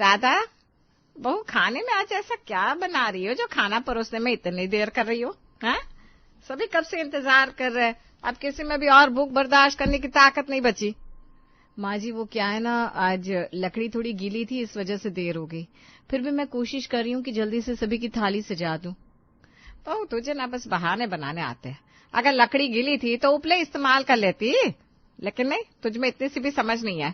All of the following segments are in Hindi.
राधा, बहू खाने में आज ऐसा क्या बना रही हो जो खाना परोसने में इतनी देर कर रही हो? हैं? सभी कब से इंतजार कर रहे हैं, अब किसी में भी और भूख बर्दाश्त करने की ताकत नहीं बची। माँ जी वो क्या है ना, आज लकड़ी थोड़ी गीली थी, इस वजह से देर हो गई। फिर भी मैं कोशिश कर रही हूँ कि जल्दी से सभी की थाली सजा दूं। बहू तुझे ना बस बहाने बनाने आते हैं। अगर लकड़ी गीली थी तो उपले इस्तेमाल कर लेती, लेकिन नहीं, तुझमें इतनी सी भी समझ नहीं है।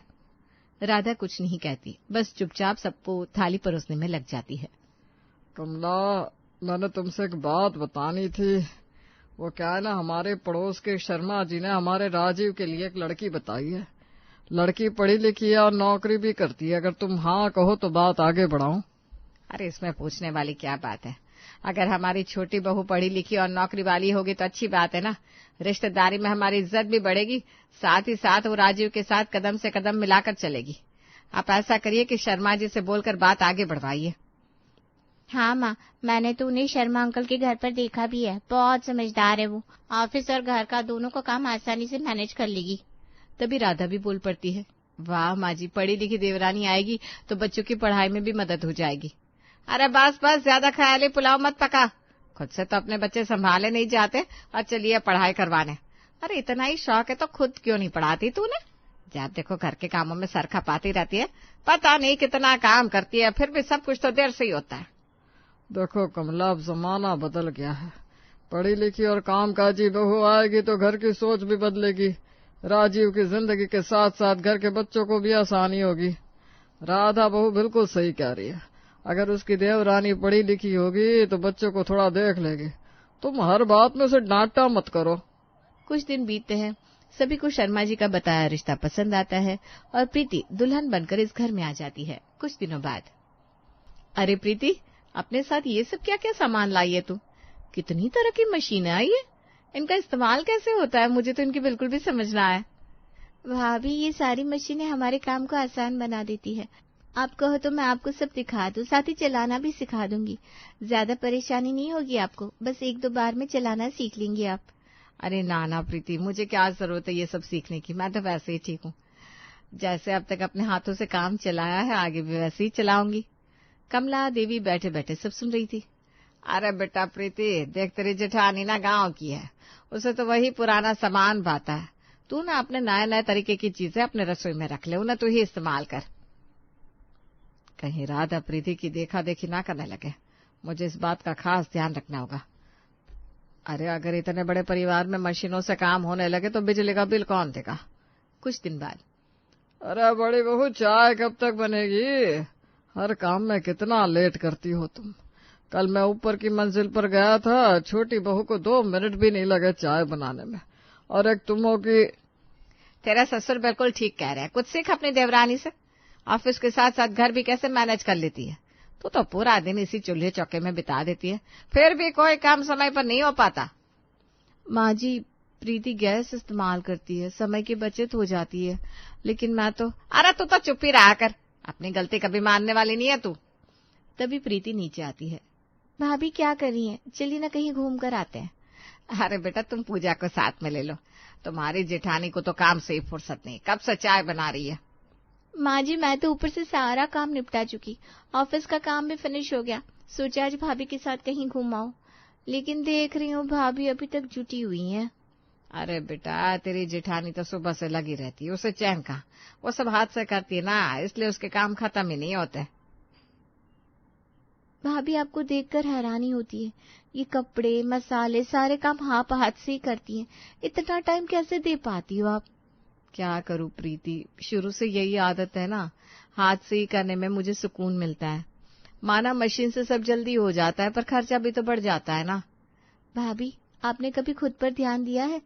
राधा कुछ नहीं कहती, बस चुपचाप सबको थाली परोसने में लग जाती है। कमला, मैंने तुमसे एक बात बतानी थी। वो क्या है ना, हमारे पड़ोस के शर्मा जी ने हमारे राजीव के लिए एक लड़की बताई है। लड़की पढ़ी लिखी है और नौकरी भी करती है। अगर तुम हाँ कहो तो बात आगे बढ़ाऊं। अरे इसमें पूछने वाली क्या बात है? अगर हमारी छोटी बहू पढ़ी लिखी और नौकरी वाली होगी तो अच्छी बात है ना। रिश्तेदारी में हमारी इज्जत भी बढ़ेगी, साथ ही साथ वो राजीव के साथ कदम से कदम मिलाकर चलेगी। आप ऐसा करिए कि शर्मा जी से बोलकर बात आगे बढ़वाइए। हाँ माँ, मैंने तो उन्हें शर्मा अंकल के घर पर देखा भी है। बहुत समझदार है वो। ऑफिस और घर का दोनों का काम आसानी से मैनेज कर लेगी। तभी राधा भी बोल पड़ती है, वाह माँ जी, पढ़ी लिखी देवरानी आएगी तो बच्चों की पढ़ाई में भी मदद हो जाएगी। अरे बस बस, ज्यादा ख्याली पुलाव मत पका। खुद से तो अपने बच्चे संभाले नहीं जाते और चलिए पढ़ाई करवाने। अरे इतना ही शौक है तो खुद क्यों नहीं पढ़ाती तूने? जब देखो घर के कामों में सर खपाती रहती है, पता नहीं कितना काम करती है, फिर भी सब कुछ तो देर से ही होता है। देखो कमला, अब जमाना बदल गया है। पढ़ी लिखी और कामकाजी बहू आएगी तो घर की सोच भी बदलेगी। राजीव की जिंदगी के साथ साथ घर के बच्चों को भी आसानी होगी। राधा बहू बिल्कुल सही कह रही है। अगर उसकी देवरानी पढ़ी लिखी होगी तो बच्चों को थोड़ा देख लेगी। तुम हर बात में उसे डांटा मत करो। कुछ दिन बीतते हैं, सभी को शर्मा जी का बताया रिश्ता पसंद आता है और प्रीति दुल्हन बनकर इस घर में आ जाती है। कुछ दिनों बाद, अरे प्रीति, अपने साथ ये सब क्या क्या सामान लाई है तू? कितनी तरह की मशीनें आई है, इनका इस्तेमाल कैसे होता है? मुझे तो इनकी बिल्कुल भी समझ ना आए। भाभी, ये सारी मशीनें हमारे काम को आसान बना देती है। आप कहो तो मैं आपको सब दिखा दूं, साथ ही चलाना भी सिखा दूंगी। ज्यादा परेशानी नहीं होगी आपको, बस 1-2 बार में चलाना सीख लेंगे आप। अरे ना ना प्रीति, मुझे क्या जरूरत है ये सब सीखने की, मैं तो वैसे ही ठीक हूँ। जैसे अब तक अपने हाथों से काम चलाया है, आगे भी वैसे ही चलाऊंगी। कमला देवी बैठे बैठे सब सुन रही थी। अरे बेटा प्रीति, देख तेरी जेठानी ना गांव की है, उसे तो वही पुराना सामान भाता है। तू ना अपने नए नए तरीके की चीजें अपने रसोई में रख ले, उन्हें तू ही इस्तेमाल कर। कहीं राधा प्रीति की देखा देखी ना करने लगे, मुझे इस बात का खास ध्यान रखना होगा। अरे अगर इतने बड़े परिवार में मशीनों से काम होने लगे तो बिजली का बिल कौन देगा? कुछ दिन बाद, अरे बड़ी बहू, चाय कब तक बनेगी? हर काम में कितना लेट करती हो तुम। कल मैं ऊपर की मंजिल पर गया था, छोटी बहू को 2 मिनट भी नहीं लगे चाय बनाने में। और एक तुम हो कि... तेरा ससुर बिल्कुल ठीक कह रहे हैं, कुछ सीख अपनी देवरानी से। ऑफिस के साथ साथ घर भी कैसे मैनेज कर लेती है। तू तो पूरा दिन इसी चूल्हे चौके में बिता देती है, फिर भी कोई काम समय पर नहीं हो पाता। माँ जी, प्रीति गैस इस्तेमाल करती है, समय की बचत हो जाती है, लेकिन मैं तो... अरे तू तो चुप ही रहा कर, अपनी गलती कभी मानने वाली नहीं है तू। तभी प्रीति नीचे आती है। भाभी क्या कर रही हैं? चलिए ना कहीं घूम कर आते हैं। अरे बेटा, तुम पूजा को साथ में ले लो, तुम्हारी जेठानी को तो काम से ही फुर्सत नहीं, कब से चाय बना रही है। माँ जी, मैं तो ऊपर से सारा काम निपटा चुकी, ऑफिस का काम भी फिनिश हो गया। सोचा आज भाभी के साथ कहीं घूम आओ, लेकिन देख रही हूँ भाभी अभी तक जुटी हुई हैं। अरे बेटा, तेरी जेठानी तो सुबह से लगी रहती है, उसे चैन कहाँ? वो सब हाथ से करती है ना, इसलिए उसके काम खत्म ही नहीं होते। भाभी, आपको देखकर हैरानी होती है, ये कपड़े मसाले सारे काम आप हाथ से ही करती हैं। इतना टाइम कैसे दे पाती हो आप? क्या करूं प्रीति, शुरू से यही आदत है ना, हाथ से ही करने में मुझे सुकून मिलता है। माना मशीन से सब जल्दी हो जाता है, पर खर्चा भी तो बढ़ जाता है ना। भाभी, आपने कभी खुद पर ध्यान दिया है?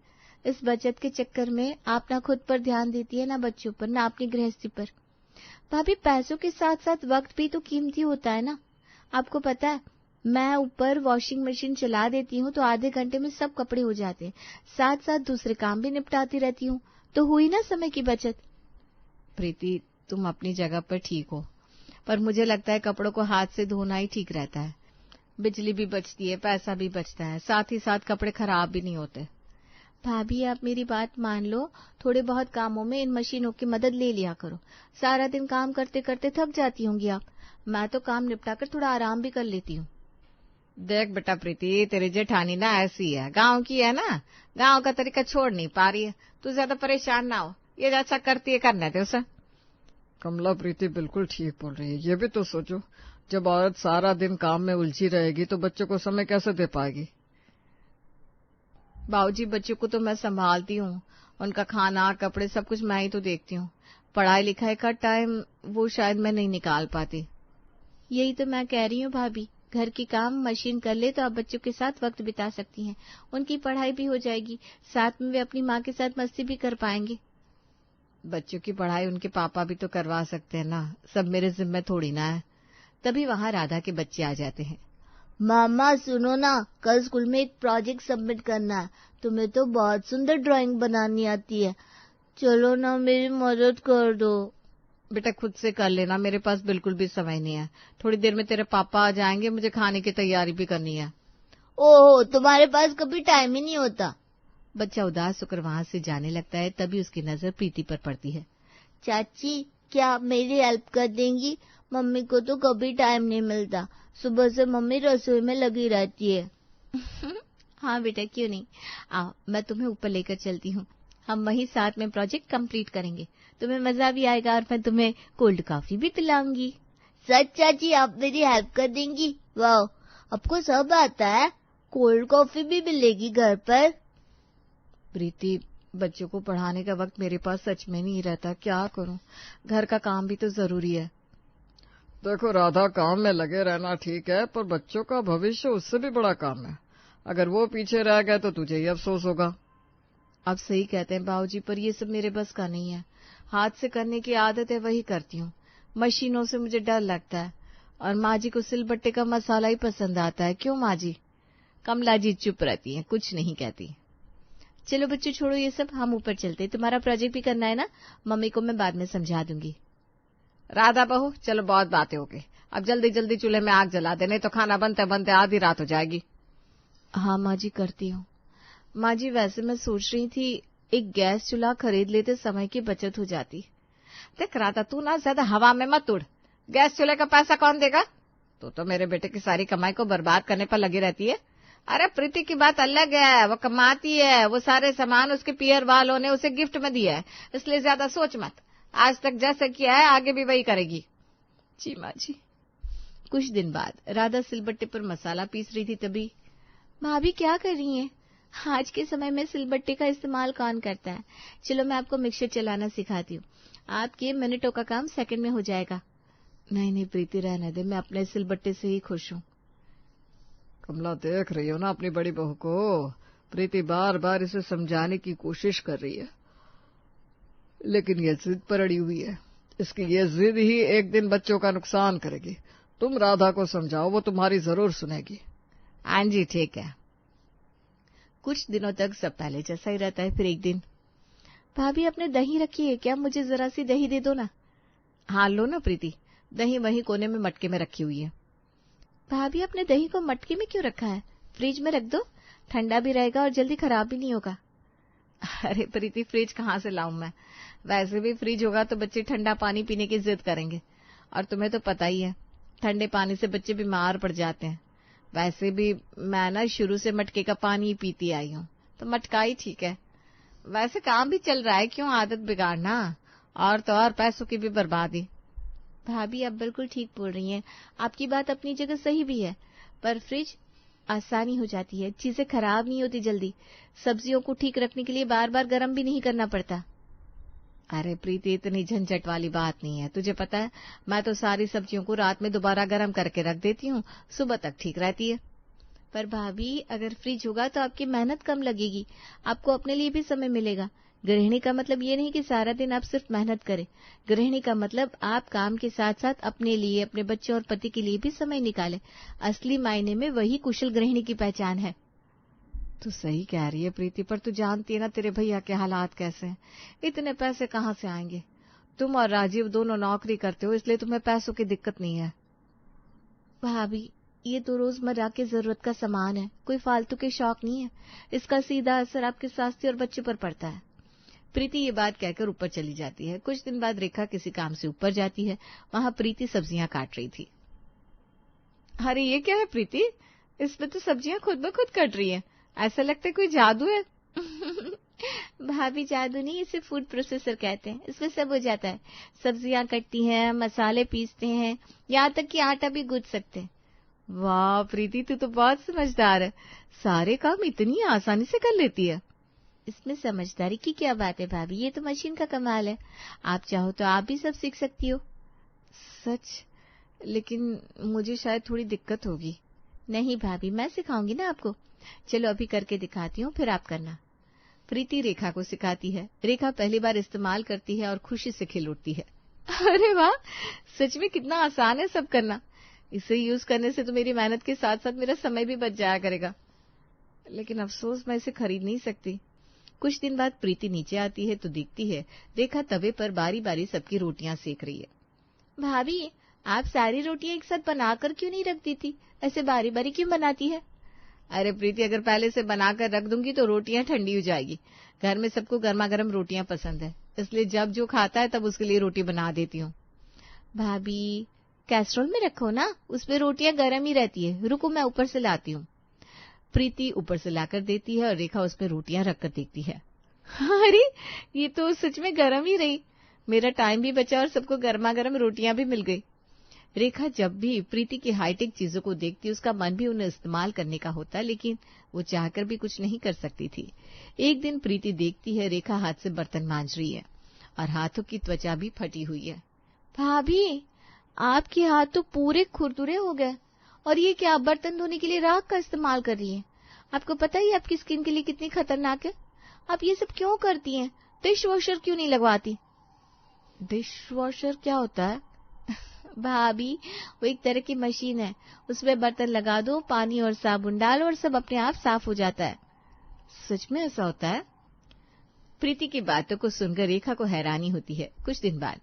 इस बचत के चक्कर में आप ना खुद पर ध्यान देती है, ना बच्चों पर, ना अपनी गृहस्थी पर। भाभी, पैसों के साथ साथ वक्त भी तो कीमती होता है ना। आपको पता है, मैं ऊपर वॉशिंग मशीन चला देती हूँ तो आधे घंटे में सब कपड़े हो जाते हैं, साथ साथ दूसरे काम भी निपटाती रहती हूँ, तो हुई ना समय की बचत। प्रीति, तुम अपनी जगह पर ठीक हो, पर मुझे लगता है कपड़ों को हाथ से धोना ही ठीक रहता है। बिजली भी बचती है, पैसा भी बचता है, साथ ही साथ कपड़े खराब भी नहीं होते। भाभी, आप मेरी बात मान लो, थोड़े बहुत कामों में इन मशीनों की मदद ले लिया करो। सारा दिन काम करते करते थक जाती होंगी आप, मैं तो काम निपटाकर थोड़ा आराम भी कर लेती हूँ। देख बेटा प्रीति, तेरी जेठानी ना ऐसी है, गांव की है ना, गांव का तरीका छोड़ नहीं पा रही है। तू ज्यादा परेशान ना हो, ये अच्छा करती है करने दे उसे। कमला, प्रीति बिल्कुल ठीक बोल रही है। ये भी तो सोचो, जब औरत सारा दिन काम में उलझी रहेगी तो बच्चों को समय कैसे दे पाएगी। बाबूजी, बच्चों को तो मैं संभालती हूँ, उनका खाना कपड़े सब कुछ मैं ही तो देखती हूँ। पढ़ाई लिखाई का टाइम वो शायद मैं नहीं निकाल पाती। यही तो मैं कह रही हूँ भाभी, घर की काम मशीन कर ले तो आप बच्चों के साथ वक्त बिता सकती हैं, उनकी पढ़ाई भी हो जाएगी, साथ में वे अपनी माँ के साथ मस्ती भी कर पाएंगे। बच्चों की पढ़ाई उनके पापा भी तो करवा सकते हैं ना, सब मेरे जिम्मे थोड़ी ना है। तभी वहाँ राधा के बच्चे आ जाते हैं। मामा सुनो ना, कल स्कूल में एक प्रोजेक्ट सबमिट करना है। तुम्हें तो बहुत सुंदर ड्राइंग बनानी आती है, चलो ना मेरी मदद कर दो। बेटा खुद से कर लेना, मेरे पास बिल्कुल भी समय नहीं है। थोड़ी देर में तेरे पापा आ जाएंगे, मुझे खाने की तैयारी भी करनी है। ओहो, तुम्हारे पास कभी टाइम ही नहीं होता। बच्चा उदास होकर वहाँ से जाने लगता है। तभी उसकी नजर प्रीति पर पड़ती है। चाची, क्या मेरी हेल्प कर देंगी? मम्मी को तो कभी टाइम नहीं मिलता, सुबह से मम्मी रसोई में लगी रहती है। हाँ बेटा, क्यों नहीं, आओ मैं तुम्हें ऊपर लेकर चलती हूँ, हम वहीं साथ में प्रोजेक्ट कंप्लीट करेंगे, तुम्हें मजा भी आएगा और मैं तुम्हें कोल्ड कॉफी भी पिलाऊंगी। सच चाची, आप मेरी हेल्प कर देंगी? वाह, आपको सब आता है, कोल्ड कॉफी भी मिलेगी घर पर? प्रीति, बच्चों को पढ़ाने का वक्त मेरे पास सच में नहीं रहता, क्या करूं, घर का काम भी तो जरूरी है। देखो राधा, काम में लगे रहना ठीक है, पर बच्चों का भविष्य उससे भी बड़ा काम है। अगर वो पीछे रह गए तो तुझे ही अफसोस होगा। आप सही कहते हैं बाबूजी, पर ये सब मेरे बस का नहीं है। हाथ से करने की आदत है, वही करती हूँ। मशीनों से मुझे डर लगता है, और माँ जी को सिलबट्टे का मसाला ही पसंद आता है। क्यों माँ जी? कमला जी चुप रहती है, कुछ नहीं कहती। चलो बच्चों, छोड़ो ये सब, हम ऊपर चलते। तुम्हारा प्रोजेक्ट भी करना है ना, मम्मी को मैं बाद में समझा दूंगी। राधा बहू, चलो बहुत बातें हो गई, अब जल्दी जल्दी चूल्हे में आग जला दे, नहीं तो खाना बनते बनते आधी रात हो जाएगी। हाँ माँ जी, करती हूँ। माँ जी, वैसे मैं सोच रही थी एक गैस चूल्हा खरीद लेते, समय की बचत हो जाती। देख राधा, तू ना ज्यादा हवा में मत उड़, गैस चूल्हे का पैसा कौन देगा? तो मेरे बेटे की सारी कमाई को बर्बाद करने पर लगी रहती है। अरे प्रीति की बात अलग है, वो कमाती है, वो सारे सामान उसके पियर वालों ने उसे गिफ्ट में दिया है, इसलिए ज्यादा सोच मत। आज तक जैसे किया है आगे भी वही करेगी। जी माँ जी। कुछ दिन बाद राधा सिलबट्टे पर मसाला पीस रही थी, तभी भाभी क्या कर रही हैं? आज के समय में सिलबट्टे का इस्तेमाल कौन करता है? चलो मैं आपको मिक्सर चलाना सिखाती हूँ, आपके मिनटों का काम सेकंड में हो जाएगा। नहीं प्रीति, रहने दे, मैं अपने सिलबट्टे से ही खुश हूँ। कमला, देख रही हो ना अपनी बड़ी बहू को, प्रीति बार बार इसे समझाने की कोशिश कर रही है, लेकिन ये जिद पर अड़ी हुई है। इसकी ये जिद ही एक दिन बच्चों का नुकसान करेगी। तुम राधा को समझाओ, वो तुम्हारी जरूर सुनेगी। हाँ जी, ठीक है। कुछ दिनों तक सब पहले जैसा ही रहता है। फिर एक दिन, भाभी आपने दही रखी है क्या? मुझे जरा सी दही दे दो ना। हाँ लो ना प्रीति, दही वहीं कोने में मटके में रखी हुई है। भाभी आपने दही को मटके में क्यों रखा है? फ्रिज में रख दो, ठंडा भी रहेगा और जल्दी खराब भी नहीं होगा। अरे प्रीति, फ्रिज कहाँ से लाऊं मैं? वैसे भी फ्रिज होगा तो बच्चे ठंडा पानी पीने की जिद करेंगे, और तुम्हें तो पता ही है ठंडे पानी से बच्चे बीमार पड़ जाते हैं। वैसे भी मैं ना शुरू से मटके का पानी ही पीती आई हूँ, तो मटका ही ठीक है। वैसे काम भी चल रहा है, क्यों आदत बिगाड़ना, और तो और पैसों की भी बर्बादी। भाभी आप बिल्कुल ठीक बोल रही हैं, आपकी बात अपनी जगह सही भी है, पर फ्रिज आसानी हो जाती है, चीजें खराब नहीं होती जल्दी, सब्जियों को ठीक रखने के लिए बार बार गर्म भी नहीं करना पड़ता। अरे प्रीति, इतनी झंझट वाली बात नहीं है, तुझे पता है मैं तो सारी सब्जियों को रात में दोबारा गर्म करके रख देती हूँ, सुबह तक ठीक रहती है। पर भाभी अगर फ्रिज होगा तो आपकी मेहनत कम लगेगी, आपको अपने लिए भी समय मिलेगा। गृहिणी का मतलब ये नहीं कि सारा दिन आप सिर्फ मेहनत करें, गृहिणी का मतलब आप काम के साथ साथ अपने लिए, अपने बच्चों और पति के लिए भी समय निकालें। असली मायने में वही कुशल गृहिणी की पहचान है। तू सही कह रही है प्रीति, पर तू जानती है ना तेरे भैया के हालात कैसे हैं, इतने पैसे कहाँ से आएंगे? तुम और राजीव दोनों नौकरी करते हो, इसलिए तुम्हें पैसों की दिक्कत नहीं है। भाभी ये तो रोजमर्रा की जरूरत का सामान है, कोई फालतू के शौक नहीं है, इसका सीधा असर आपके स्वास्थ्य और बच्चे पर पड़ता है। प्रीति ये बात कहकर ऊपर चली जाती है। कुछ दिन बाद रेखा किसी काम से ऊपर जाती है। वहां प्रीति सब्जियां काट रही थी। अरे ये क्या है प्रीति, इसमें तो सब्जियां खुद ब खुद कट रही है, ऐसा लगता है कोई जादू है। भाभी जादू नहीं, इसे फूड प्रोसेसर कहते हैं। इसमें सब हो जाता है, सब्जियां कटती हैं, मसाले पीसते हैं, यहाँ तक कि आटा भी गूंथ सकते हैं। वाह प्रीति, तू तो बहुत समझदार है, सारे काम इतनी आसानी से कर लेती है। इसमें समझदारी की क्या बात है भाभी, ये तो मशीन का कमाल है। आप चाहो तो आप भी सब सीख सकती हो। सच? लेकिन मुझे शायद थोड़ी दिक्कत होगी। नहीं भाभी, मैं सिखाऊंगी ना आपको। चलो अभी करके दिखाती हूँ, फिर आप करना। प्रीति रेखा को सिखाती है। रेखा पहली बार इस्तेमाल करती है और खुशी से खिल उठती है। अरे वाह, सच में कितना आसान है सब करना। इसे यूज करने से तो मेरी मेहनत के साथ साथ मेरा समय भी बच जाया करेगा। लेकिन अफसोस, मैं इसे खरीद नहीं सकती। कुछ दिन बाद प्रीति नीचे आती है तो देखती है रेखा तवे पर बारी बारी सबकी रोटियां सेक रही है। भाभी, आप सारी रोटियां एक साथ बनाकर क्यों नहीं रख दी थी? ऐसे बारी बारी क्यों बनाती है? अरे प्रीति, अगर पहले से बनाकर रख दूंगी तो रोटियां ठंडी हो जाएगी। घर में सबको गर्मा गर्म रोटियां पसंद है, इसलिए जब जो खाता है तब उसके लिए रोटी बना देती हूँ। भाभी, कैसरोल में रखो ना, उसमें रोटियां गर्म ही रहती है। रुको, मैं ऊपर से लाती हूँ। प्रीति ऊपर से लाकर देती है और रेखा उसमें रोटियां रखकर देखती है। अरे ये तो सच में गर्म ही रही, मेरा टाइम भी बचा और सबको गर्मा गर्म रोटियां भी मिल गई। रेखा जब भी प्रीति की हाईटेक चीजों को देखती, उसका मन भी उन्हें इस्तेमाल करने का होता, लेकिन वो चाहकर भी कुछ नहीं कर सकती थी। एक दिन प्रीति देखती है रेखा हाथ से बर्तन मांज रही है और हाथों की त्वचा भी फटी हुई है। भाभी, आपके हाथ तो पूरे खुरदुरे हो गए, और ये क्या, बर्तन धोने के लिए राख का इस्तेमाल कर रही है? आपको पता ही आपकी स्किन के लिए कितनी खतरनाक है। आप ये सब क्यों करती हैं? डिश वॉशर क्यों नहीं लगवाती? डिश वॉशर क्या होता है? भाभी, वो एक तरह की मशीन है, उसमें बर्तन लगा दो, पानी और साबुन डालो और सब अपने आप साफ हो जाता है। सच में ऐसा होता है? प्रीति की बातों को सुनकर रेखा को हैरानी होती है। कुछ दिन बाद,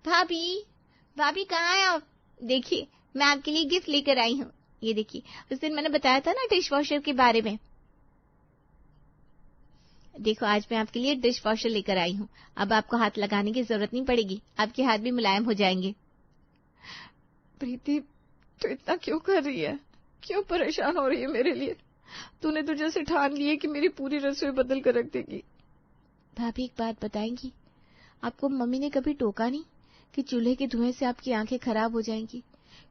भाभी कहाँ है आप? देखिए, मैं आपके लिए गिफ्ट लेकर आई हूँ। ये देखिए, उस दिन मैंने बताया था ना डिश वॉशर के बारे में। देखो, आज मैं आपके लिए डिश वॉशर लेकर आई हूँ। अब आपको हाथ लगाने की जरूरत नहीं पड़ेगी, आपके हाथ भी मुलायम हो जाएंगे। प्रीति, तो इतना क्यों कर रही है? क्यों परेशान हो रही है मेरे लिए? तूने तो जैसे ठान ली है कि मेरी पूरी रसोई बदल कर रख देगी। भाभी, एक बात बताएंगी? आपको मम्मी ने कभी टोका नहीं कि चूल्हे के धुएं से आपकी आंखें खराब हो जाएंगी?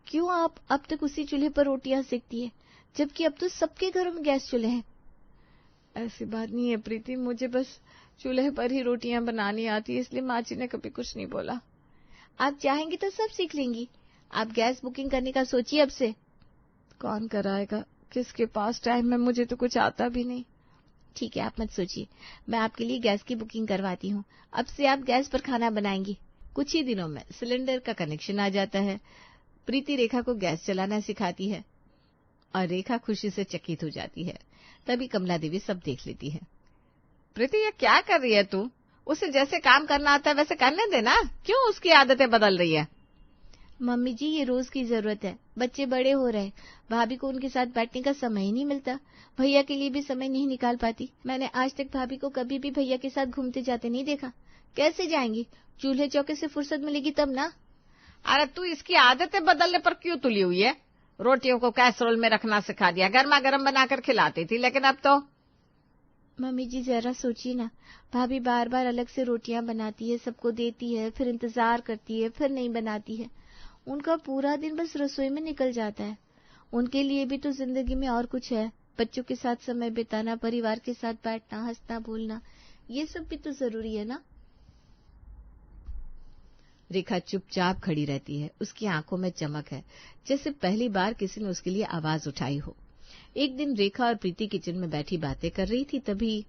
क्यों आप अब तक उसी चूल्हे पर रोटियां सेकती है, जबकि अब तो सबके घरों में गैस चूल्हे हैं? ऐसी बात नहीं है प्रीति, मुझे बस चूल्हे पर ही रोटियां बनानी आती है, इसलिए माँ जी ने कभी कुछ नहीं बोला। आप चाहेंगी तो सब सीख लेंगी। आप गैस बुकिंग करने का सोचिए अब से। कौन कराएगा? किसके पास टाइम है? मुझे तो कुछ आता भी नहीं। ठीक है, आप मत सोचिए, मैं आपके लिए गैस की बुकिंग करवाती हूँ। अब से आप गैस पर खाना बनाएंगी। कुछ ही दिनों में सिलेंडर का कनेक्शन आ जाता है। प्रीति रेखा को गैस चलाना सिखाती है और रेखा खुशी से चकित हो जाती है। तभी कमला देवी सब देख लेती है। प्रीति, ये क्या कर रही है तू? उसे जैसे काम करना आता है वैसे करने देना, क्यों उसकी आदतें बदल रही है? मम्मी जी, ये रोज की जरूरत है, बच्चे बड़े हो रहे हैं, भाभी को उनके साथ बैठने का समय ही नहीं मिलता, भैया के लिए भी समय नहीं निकाल पाती। मैंने आज तक भाभी को कभी भी भैया के साथ घूमते जाते नहीं देखा। कैसे जाएंगी? चूल्हे चौके से फुर्सत मिलेगी तब ना। अरे तू इसकी आदतें बदलने पर क्यों तुली हुई है? रोटियों को कैसरोल में रखना सिखा दिया, गर्मा गर्म बनाकर खिलाती थी, लेकिन अब तो। मम्मी जी, जरा सोचिए ना, भाभी बार बार अलग से रोटियां बनाती है, सबको देती है, फिर इंतजार करती है, फिर नहीं बनाती है। उनका पूरा दिन बस रसोई में निकल जाता है। उनके लिए भी तो जिंदगी में और कुछ है, बच्चों के साथ समय बिताना, परिवार के साथ बैठना, हंसना बोलना, ये सब भी तो जरूरी है ना। रेखा चुपचाप खड़ी रहती है। उसकी आंखों में चमक है, जैसे पहली बार किसी ने उसके लिए आवाज उठाई हो। एक दिन रेखा और प्रीति किचन में बैठी बातें कर रही थी, तभी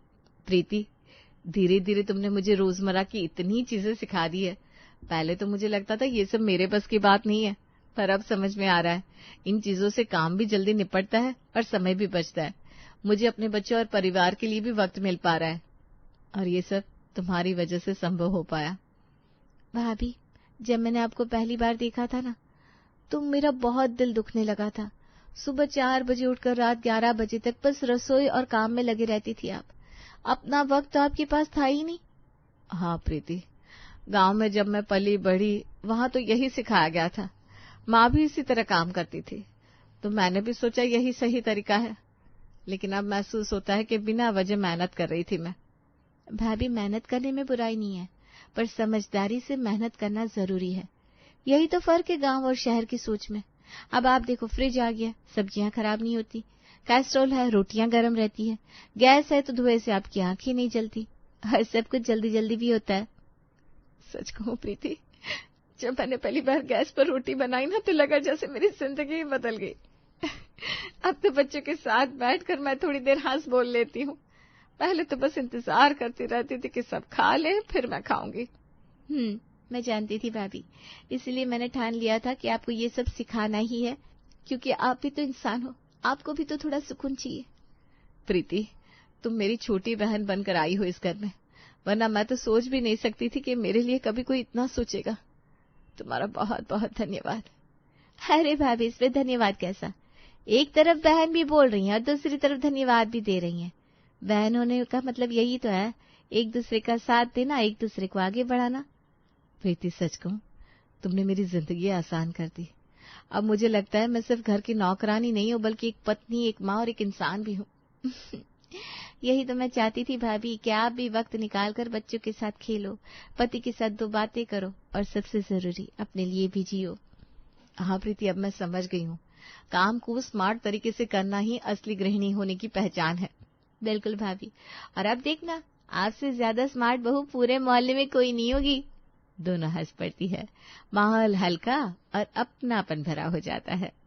प्रीति, धीरे धीरे तुमने मुझे रोजमर्रा की इतनी चीजें सिखा दी है। पहले तो मुझे लगता था ये सब मेरे बस की बात नहीं है, पर अब समझ में आ रहा है इन चीजों से काम भी जल्दी निपटता है और समय भी बचता है। मुझे अपने बच्चों और परिवार के लिए भी वक्त मिल पा रहा है, और ये सब तुम्हारी वजह से संभव हो पाया। भाभी, जब मैंने आपको पहली बार देखा था ना, तो मेरा बहुत दिल दुखने लगा था। सुबह 4 बजे उठकर रात 11 बजे तक बस रसोई और काम में लगे रहती थी आप। अपना वक्त तो आपके पास था ही नहीं। हाँ प्रीति, गांव में जब मैं पली बढ़ी वहां तो यही सिखाया गया था। माँ भी इसी तरह काम करती थी, तो मैंने भी सोचा यही सही तरीका है। लेकिन अब महसूस होता है कि बिना वजह मेहनत कर रही थी मैं। भाभी, मेहनत करने में बुराई नहीं है, पर समझदारी से मेहनत करना जरूरी है। यही तो फर्क है गांव और शहर की सोच में। अब आप देखो, फ्रिज आ गया, सब्जियां खराब नहीं होती, कैस्ट्रोल है, रोटियां गर्म रहती है, गैस है तो धुएं से आपकी आंखें नहीं जलती, और सब कुछ जल्दी जल्दी भी होता है। सच कहूं प्रीति, जब मैंने पहली बार गैस पर रोटी बनाई ना, तो लगा जैसे मेरी जिंदगी ही बदल गई। अब तो बच्चों के साथ बैठकर मैं थोड़ी देर हंस बोल लेती हूँ। पहले तो बस इंतजार करती रहती थी कि सब खा ले, फिर मैं खाऊंगी। मैं जानती थी भाभी, इसलिए मैंने ठान लिया था कि आपको ये सब सिखाना ही है, क्योंकि आप भी तो इंसान हो, आपको भी तो थोड़ा सुकून चाहिए। प्रीति, तुम मेरी छोटी बहन बनकर आई हो इस घर में, वरना मैं तो सोच भी नहीं सकती थी कि मेरे लिए कभी कोई इतना सोचेगा। तुम्हारा बहुत बहुत धन्यवाद। अरे भाभी, इसमें धन्यवाद कैसा? एक तरफ बहन भी बोल रही है और दूसरी तरफ धन्यवाद भी दे रही है। बहन होने का मतलब यही तो है, एक दूसरे का साथ देना, एक दूसरे को आगे बढ़ाना। प्रीति, सच कहूं, तुमने मेरी जिंदगी आसान कर दी। अब मुझे लगता है मैं सिर्फ घर की नौकरानी नहीं हूं, बल्कि एक पत्नी, एक माँ और एक इंसान भी हूं। यही तो मैं चाहती थी भाभी, कि आप भी वक्त निकालकर बच्चों के साथ खेलो, पति के साथ 2 बातें करो, और सबसे जरूरी अपने लिए भी जियो। हाँ प्रीति, अब मैं समझ गई हूँ, काम को स्मार्ट तरीके से करना ही असली गृहिणी होने की पहचान है। बिल्कुल भाभी, और अब देखना, आपसे ज्यादा स्मार्ट बहू पूरे मोहल्ले में कोई नहीं होगी। दोनों हंस पड़ती है, माहौल हल्का और अपनापन भरा हो जाता है।